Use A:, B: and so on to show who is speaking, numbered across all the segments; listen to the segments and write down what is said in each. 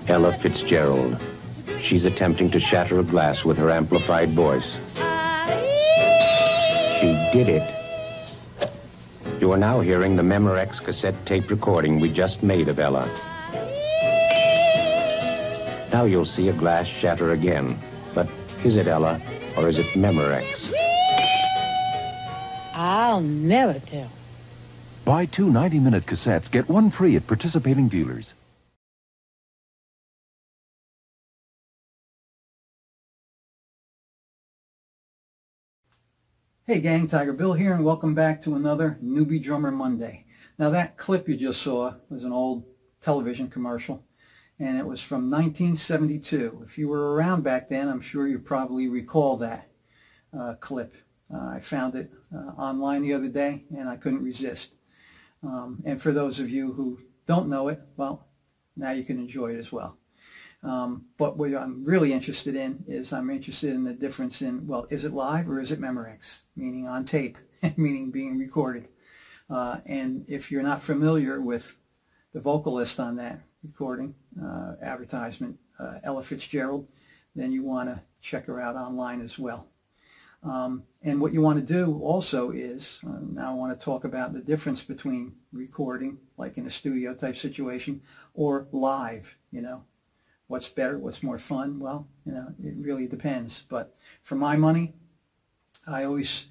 A: Ella Fitzgerald. She's attempting to shatter a glass with her amplified voice. She did it. You are now hearing the Memorex cassette tape recording we just made of Ella. Now you'll see a glass shatter again. But is it Ella or is it Memorex?
B: I'll never tell.
C: Buy 2 90-minute cassettes, get 1 free at participating dealers.
D: Hey gang, TigerBill here, and welcome back to another Newbie Drummer Monday. Now that clip you just saw was an old television commercial, and it was from 1972. If you were around back then, I'm sure you probably recall that clip. I found it online the other day, and I couldn't resist. And for those of you who don't know it, well, now you can enjoy it as well. But what I'm really interested in is I'm interested in the difference in, well, is it live or is it Memorex? Meaning on tape, meaning being recorded. And if you're not familiar with the vocalist on that recording, advertisement, Ella Fitzgerald, then you want to check her out online as well. And what you want to do also is, now I want to talk about the difference between recording, like in a studio type situation, or live, you know. What's better? What's more fun? Well, you know, it really depends. But for my money, I always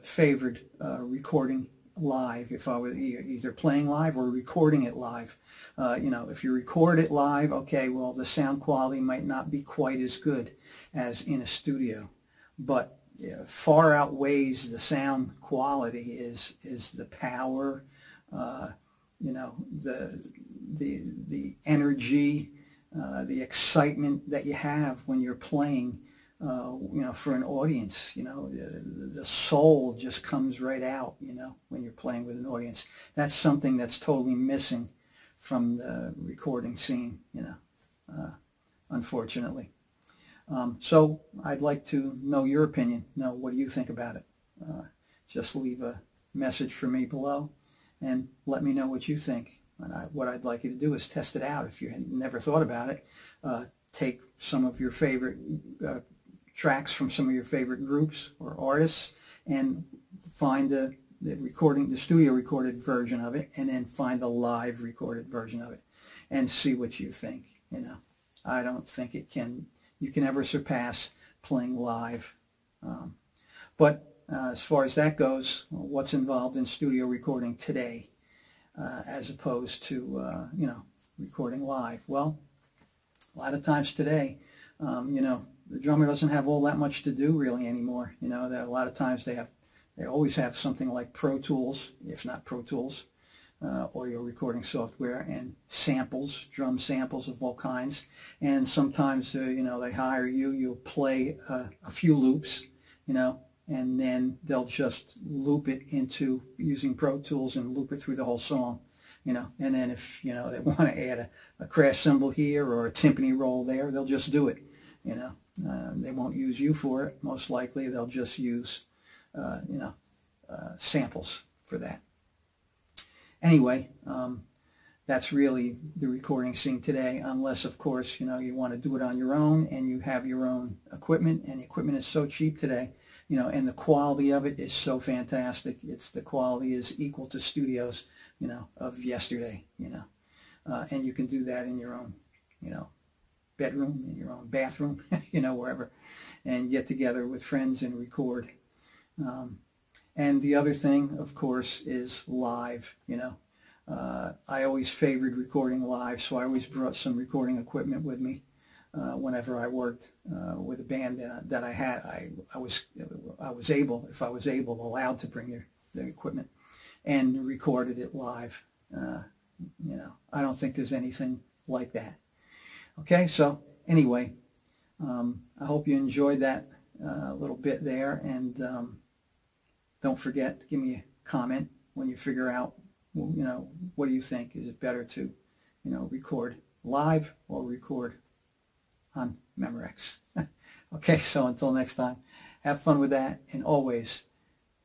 D: favored recording live if I was either playing live or recording it live. You know, if you record it live, okay, well, the sound quality might not be quite as good as in a studio, but far outweighs the sound quality is the power, you know, the energy, the excitement that you have when you're playing, you know, for an audience. You know, the soul just comes right out, you know, when you're playing with an audience. That's something that's totally missing from the recording scene, you know, unfortunately. So I'd like to know your opinion. What do you think about it? Just leave a message for me below and let me know what you think. And what I'd like you to do is test it out. If you had never thought about it, take some of your favorite tracks from some of your favorite groups or artists and find the studio recorded version of it, and then find the live recorded version of it and see what you think. You know, I don't think you can ever surpass playing live. But as far as that goes, what's involved in studio recording today? As opposed to, you know, recording live. Well, a lot of times today, you know, the drummer doesn't have all that much to do really anymore. You know, a lot of times they always have something like Pro Tools, if not Pro Tools, audio recording software, and samples, drum samples of all kinds. And sometimes, you know, they hire you, you'll play a few loops, you know, and then they'll just loop it into using Pro Tools and loop it through the whole song, you know. And then if, you know, they want to add a crash cymbal here or a timpani roll there, they'll just do it, you know. They won't use you for it. Most likely they'll just use, you know, samples for that. Anyway, that's really the recording scene today, unless, of course, you know, you want to do it on your own and you have your own equipment, and the equipment is so cheap today. You know, and the quality of it is so fantastic. The quality is equal to studios, you know, of yesterday, you know. And you can do that in your own, you know, bedroom, in your own bathroom, you know, wherever, and get together with friends and record. And the other thing, of course, is live, you know. I always favored recording live, so I always brought some recording equipment with me. Whenever I worked with a band that I had, I was allowed to bring the equipment and recorded it live. You know, I don't think there's anything like that. Okay, so anyway, I hope you enjoyed that little bit there, and don't forget to give me a comment when you figure out, you know, what do you think? Is it better to, you know, record live or record on Memorex? Okay, so until next time, have fun with that, and always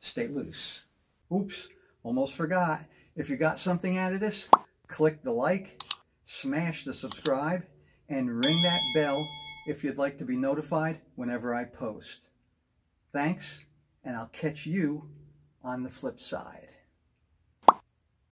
D: stay loose. Oops, almost forgot. If you got something out of this, click the like, smash the subscribe, and ring that bell if you'd like to be notified whenever I post. Thanks, and I'll catch you on the flip side.